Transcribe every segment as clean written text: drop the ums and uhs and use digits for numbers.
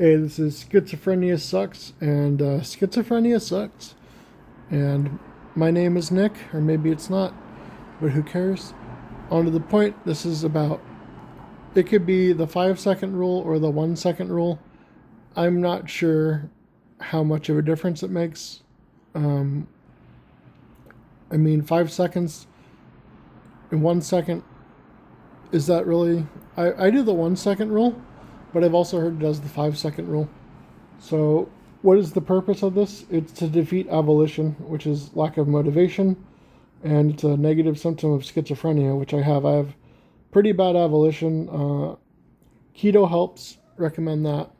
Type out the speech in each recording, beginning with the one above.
Hey, this is Schizophrenia Sucks, and Schizophrenia Sucks. And my name is Nick, or maybe it's not, but who cares? On to the point, this is about. It could be the 5 second rule or the 1 second rule. I'm not sure how much of a difference it makes. Um, 5 seconds and 1 second, is that really. I do the 1 second rule, but I've also heard it does the 5 second rule. So, what is the purpose of this? It's to defeat avolition, which is lack of motivation, and it's a negative symptom of schizophrenia, which I have. I have pretty bad avolition. Keto helps. Recommend that.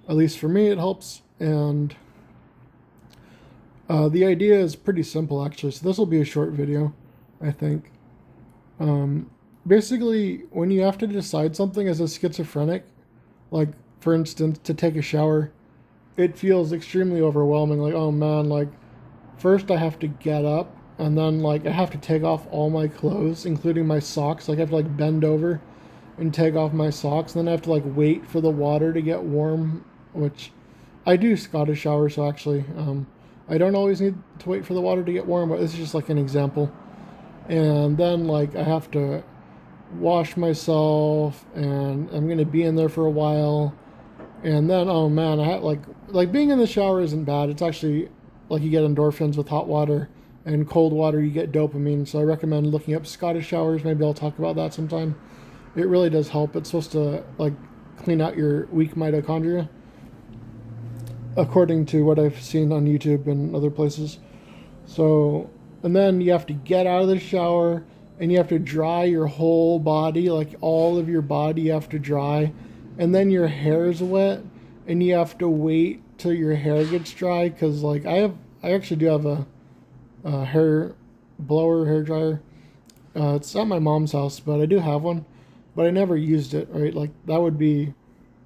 At least for me, it helps. And the idea is pretty simple, actually. So this will be a short video, I think. Basically, when you have to decide something as a schizophrenic, like, for instance, to take a shower, it feels extremely overwhelming. Like, oh man, like, first I have to get up, and then, like, I have to take off all my clothes, including my socks. Like, I have to, like, bend over and take off my socks, and then I have to, like, wait for the water to get warm, which I do Scottish shower, so actually, I don't always need to wait for the water to get warm, but this is just, like, an example. And then, like, I have to wash myself, and I'm gonna be in there for a while, and then oh man, I had like being in the shower isn't bad. It's actually like you get endorphins with hot water, and cold water you get dopamine. So I recommend looking up Scottish showers. Maybe I'll talk about that sometime. It really does help. It's supposed to like clean out your weak mitochondria, according to what I've seen on YouTube and other places. So, and then you have to get out of the shower, and you have to dry your whole body, like all of your body you have to dry, and then your hair's wet, and you have to wait till your hair gets dry, because like I actually do have a hair blower, hair dryer. It's at my mom's house, but I do have one, but I never used it, right? Like that would be,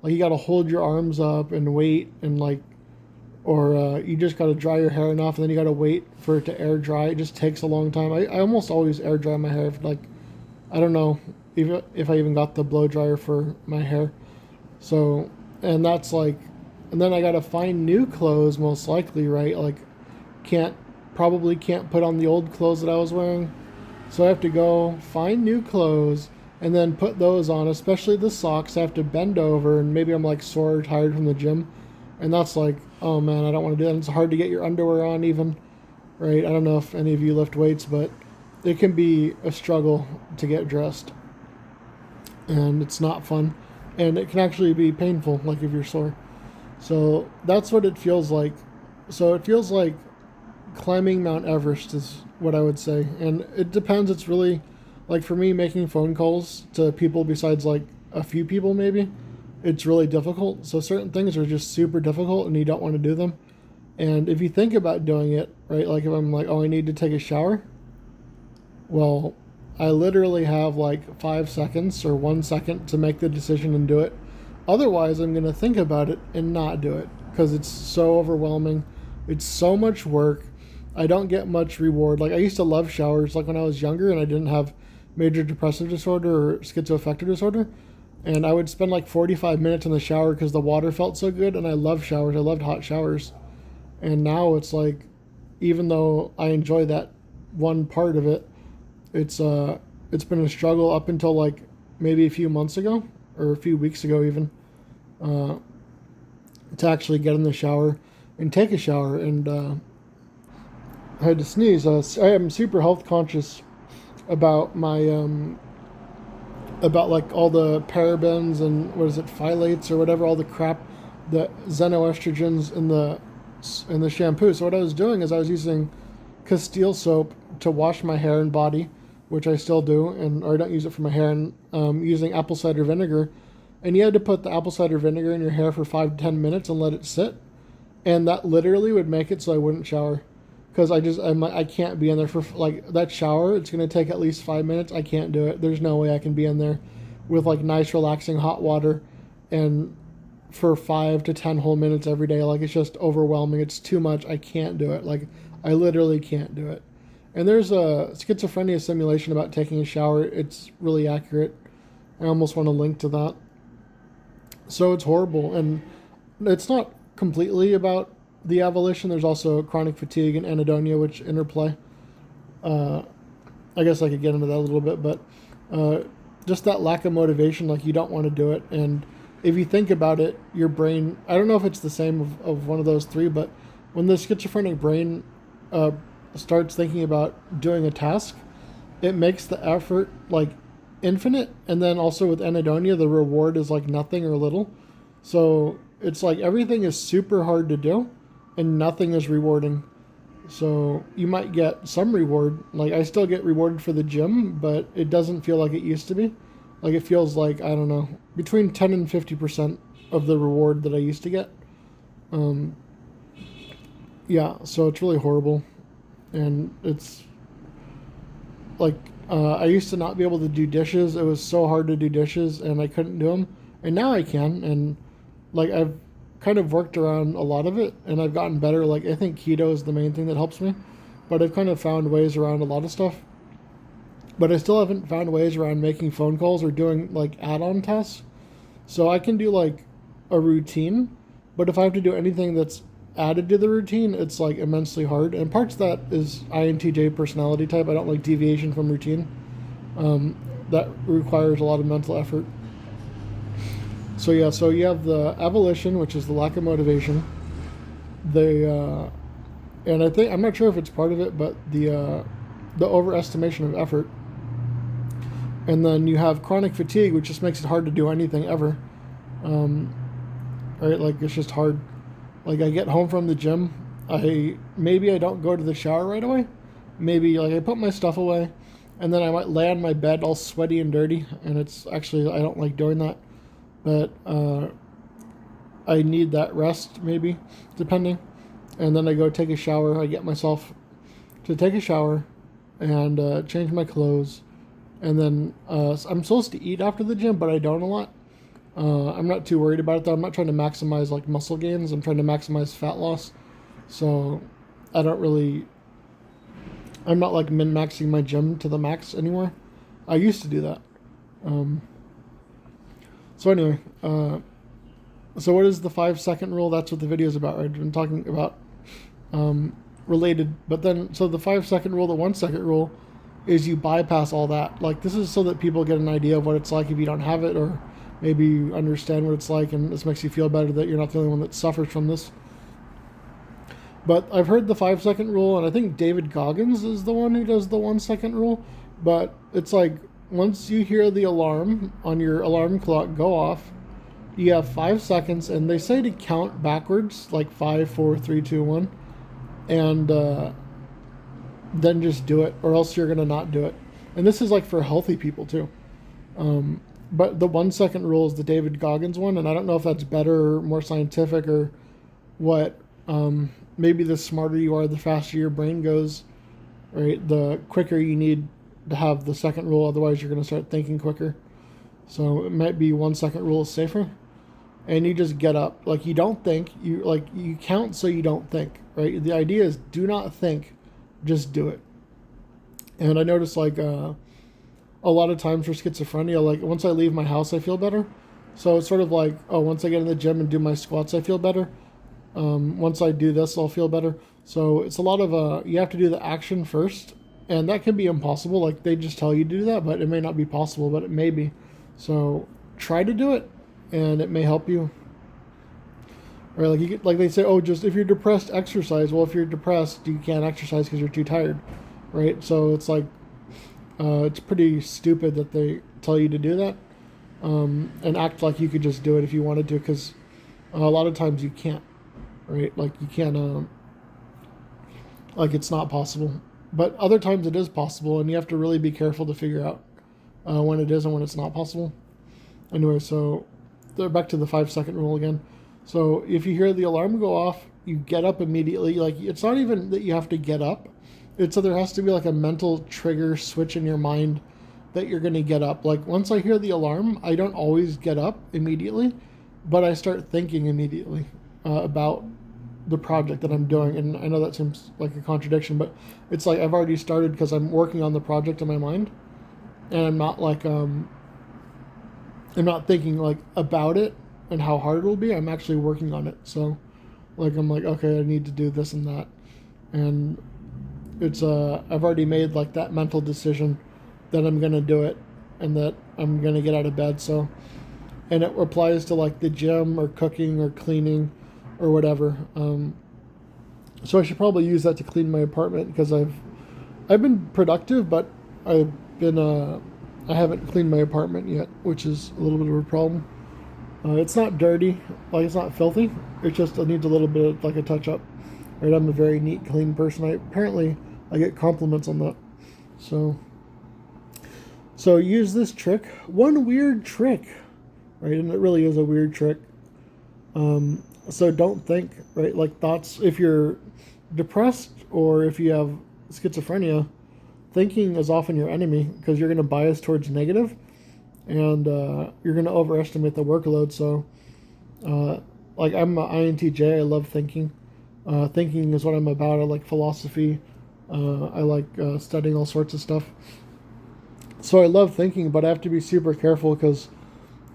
like you gotta hold your arms up and wait, and like, or you just got to dry your hair enough, and then you got to wait for it to air dry. It just takes a long time. I almost always air dry my hair. Like, I don't know if I even got the blow dryer for my hair. So, and that's like, and then I got to find new clothes, most likely, right? Like, probably can't put on the old clothes that I was wearing. So I have to go find new clothes and then put those on, especially the socks. I have to bend over, and maybe I'm like sore or tired from the gym. And that's like, oh man, I don't want to do that. It's hard to get your underwear on even, right? I don't know if any of you lift weights, but it can be a struggle to get dressed. And it's not fun. And it can actually be painful, like if you're sore. So that's what it feels like. So it feels like climbing Mount Everest is what I would say. And it depends. It's really, like for me, making phone calls to people besides like a few people maybe, it's really difficult. So certain things are just super difficult and you don't want to do them. And if you think about doing it, right, like if I'm like, oh, I need to take a shower, well, I literally have like 5 seconds or 1 second to make the decision and do it. Otherwise, I'm going to think about it and not do it because it's so overwhelming. It's so much work. I don't get much reward. Like I used to love showers like when I was younger and I didn't have major depressive disorder or schizoaffective disorder. And I would spend like 45 minutes in the shower because the water felt so good, and I love showers. I loved hot showers. And now it's like, even though I enjoy that one part of it, it's been a struggle up until like maybe a few months ago or a few weeks ago even, to actually get in the shower and take a shower. And I had to sneeze. I am super health conscious about my about like all the parabens and what is it, phthalates or whatever, all the crap, the xenoestrogens in the shampoo. So what I was doing is I was using Castile soap to wash my hair and body, which I still do, or I don't use it for my hair, and using apple cider vinegar. And you had to put the apple cider vinegar in your hair for 5 to 10 minutes and let it sit, and that literally would make it so I wouldn't shower. Because I can't be in there for, like, that shower, it's going to take at least 5 minutes. I can't do it. There's no way I can be in there with, like, nice, relaxing hot water and for 5 to 10 whole minutes every day. Like, it's just overwhelming. It's too much. I can't do it. Like, I literally can't do it. And there's a schizophrenia simulation about taking a shower. It's really accurate. I almost want to link to that. So it's horrible. And it's not completely about the avolition. There's also chronic fatigue and anhedonia, which interplay. Uh, I guess I could get into that a little bit, but just that lack of motivation, like you don't want to do it. And if you think about it, your brain, I don't know if it's the same of one of those three, but when the schizophrenic brain uh, starts thinking about doing a task, it makes the effort like infinite. And then also with anhedonia, the reward is like nothing or little. So it's like everything is super hard to do and nothing is rewarding. So you might get some reward. Like I still get rewarded for the gym, but it doesn't feel like it used to be. Like it feels like, I don't know, between 10 and 50% of the reward that I used to get. Um, yeah, so it's really horrible. And it's like, I used to not be able to do dishes. It was so hard to do dishes and I couldn't do them. And now I can. And like I've kind of worked around a lot of it and I've gotten better. Like I think keto is the main thing that helps me, but I've kind of found ways around a lot of stuff. But I still haven't found ways around making phone calls or doing like add-on tasks. So I can do like a routine, but if I have to do anything that's added to the routine, it's like immensely hard. And parts of that is INTJ personality type. I don't like deviation from routine. That requires a lot of mental effort. So yeah, so you have the avolition, which is the lack of motivation. And I think I'm not sure if it's part of it, but the overestimation of effort. And then you have chronic fatigue, which just makes it hard to do anything ever. Right, like it's just hard. Like I get home from the gym, maybe I don't go to the shower right away. Maybe like I put my stuff away, and then I might lay on my bed all sweaty and dirty, and it's actually I don't like doing that. But I need that rest, maybe, depending. And then I go take a shower. I get myself to take a shower and change my clothes. And then I'm supposed to eat after the gym, but I don't a lot. I'm not too worried about it, though. I'm not trying to maximize, like, muscle gains. I'm trying to maximize fat loss. So I don't really... I'm not, like, min-maxing my gym to the max anymore. I used to do that. So anyway, so what is the 5-second rule? That's what the video is about, right? I've been talking about related, but then, so the 5-second rule, the 1-second rule, is you bypass all that. Like, this is so that people get an idea of what it's like if you don't have it, or maybe you understand what it's like, and this makes you feel better that you're not the only one that suffers from this. But I've heard the 5-second rule, and I think David Goggins is the one who does the 1-second rule, but it's like, once you hear the alarm on your alarm clock go off, you have 5 seconds, and they say to count backwards, like 5, 4, 3, 2, 1, and then just do it, or else you're going to not do it. And this is like for healthy people too. But the 1-second rule is the David Goggins one, and I don't know if that's better or more scientific or what. Maybe the smarter you are, the faster your brain goes, right? The quicker you need to have the second rule, otherwise you're going to start thinking quicker. So it might be 1-second rule is safer. And you just get up. Like, you don't think. You count so you don't think, right? The idea is do not think, just do it. And I notice, like, a lot of times for schizophrenia, like, once I leave my house, I feel better. So it's sort of like, oh, once I get in the gym and do my squats, I feel better. Once I do this, I'll feel better. So it's a lot of, you have to do the action first. And that can be impossible. Like, they just tell you to do that, but it may not be possible, but it may be. So try to do it, and it may help you. Or like they say, oh, just if you're depressed, exercise. Well, if you're depressed, you can't exercise because you're too tired, right? So it's like, it's pretty stupid that they tell you to do that, and act like you could just do it if you wanted to, because a lot of times you can't, right? Like you can't, like it's not possible. But other times it is possible, and you have to really be careful to figure out when it is and when it's not possible. Anyway, so back to the 5-second rule again. So if you hear the alarm go off, you get up immediately. Like, it's not even that you have to get up. It's that there has to be like a mental trigger switch in your mind that you're going to get up. Like, once I hear the alarm, I don't always get up immediately, but I start thinking immediately about the project that I'm doing. And I know that seems like a contradiction, but it's like I've already started because I'm working on the project in my mind, and I'm not like I'm not thinking like about it and how hard it'll be, I'm actually working on it. So, like, I'm like, okay, I need to do this and that. And it's, I've already made, like, that mental decision that I'm going to do it and that I'm going to get out of bed. So, and it applies to, like, the gym or cooking or cleaning or whatever. So I should probably use that to clean my apartment, because I've been productive, but I've been I haven't cleaned my apartment yet, which is a little bit of a problem. It's not dirty, like, it's not filthy. It just needs a little bit of, like, a touch up. Right, I'm a very neat, clean person. I get compliments on that. So use this trick. One weird trick, right? And it really is a weird trick. So don't think, right? Like, thoughts. If you're depressed or if you have schizophrenia, thinking is often your enemy, because you're going to bias towards negative, and you're going to overestimate the workload. So, like, I'm an INTJ. I love thinking. Thinking is what I'm about. I like philosophy. I like studying all sorts of stuff. So I love thinking, but I have to be super careful, because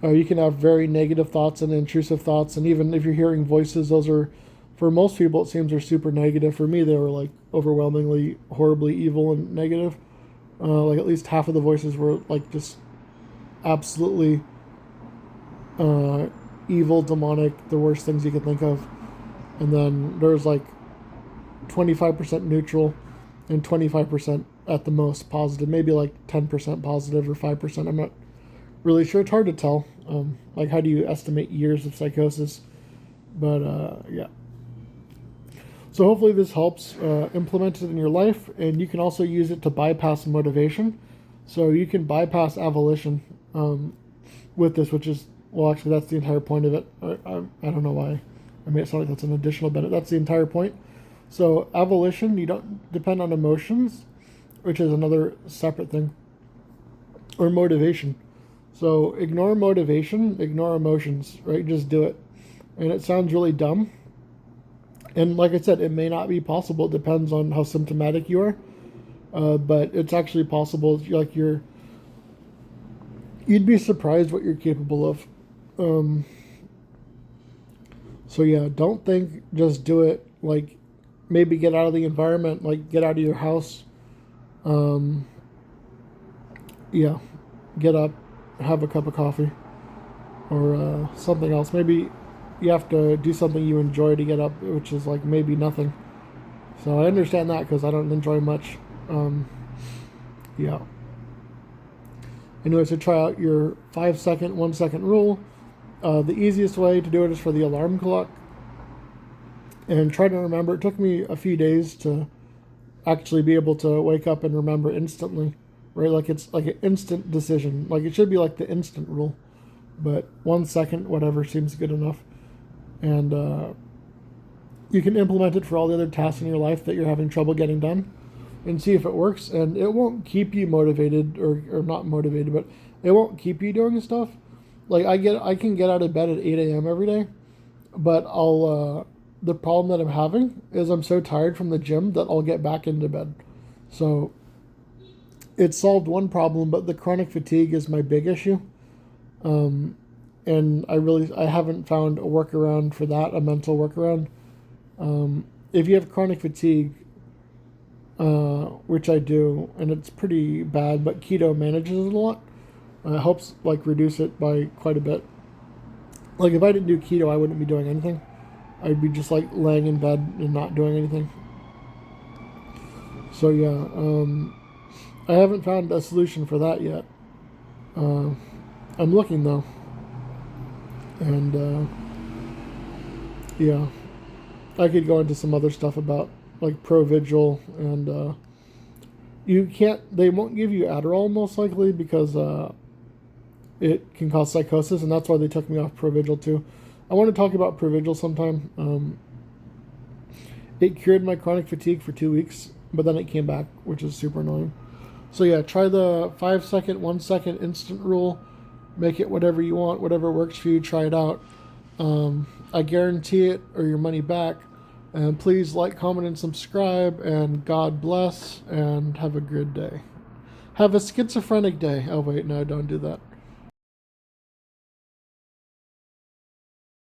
you can have very negative thoughts and intrusive thoughts. And even if you're hearing voices, those are, for most people, it seems, are super negative. For me, they were, like, overwhelmingly, horribly evil and negative. Like, at least half of the voices were, like, just absolutely evil, demonic, the worst things you could think of. And then there's, like, 25% neutral and 25% at the most positive. Maybe, like, 10% positive or 5%. I'm not really sure. It's hard to tell. Like, how do you estimate years of psychosis? But, yeah. So hopefully this helps. Implement it in your life, and you can also use it to bypass motivation. So you can bypass avolition with this, which is, well, actually, that's the entire point of it. I don't know why I made it sound like that's an additional benefit. That's the entire point. So avolition, you don't depend on emotions, which is another separate thing, or motivation. So ignore motivation, ignore emotions, right? Just do it. And it sounds really dumb. And like I said, it may not be possible. It depends on how symptomatic you are. But it's actually possible. Like, you'd be surprised what you're capable of. So yeah, don't think, just do it. Like, maybe get out of the environment, like, get out of your house. Yeah, get up, have a cup of coffee, or something else. Maybe you have to do something you enjoy to get up, which is, like, maybe nothing. So I understand that, because I don't enjoy much. Yeah. Anyway, so try out your 5-second, 1-second rule. The easiest way to do it is for the alarm clock. And try to remember. It took me a few days to actually be able to wake up and remember instantly. Right? Like, it's like an instant decision. Like, it should be like the instant rule. But 1 second, whatever, seems good enough. And you can implement it for all the other tasks in your life that you're having trouble getting done, and see if it works. And it won't keep you motivated, or not motivated, but it won't keep you doing stuff. Like, I can get out of bed at 8 a.m. every day, but the problem that I'm having is I'm so tired from the gym that I'll get back into bed. So it solved one problem, but the chronic fatigue is my big issue. And I haven't found a workaround for that, a mental workaround. If you have chronic fatigue, which I do, and it's pretty bad, but keto manages it a lot. It helps, like, reduce it by quite a bit. Like, if I didn't do keto, I wouldn't be doing anything. I'd be just, like, laying in bed and not doing anything. So yeah, I haven't found a solution for that yet. I'm looking, though. And yeah, I could go into some other stuff about, like, Provigil, and they won't give you Adderall, most likely, because it can cause psychosis, and that's why they took me off Provigil too. I want to talk about Provigil sometime. It cured my chronic fatigue for 2 weeks, but then it came back, which is super annoying. So yeah, try the 5-second, 1-second instant rule. Make it whatever you want, whatever works for you. Try it out. I guarantee it, or your money back. And please like, comment, and subscribe. And God bless. And have a good day. Have a schizophrenic day. Oh wait, no, don't do that.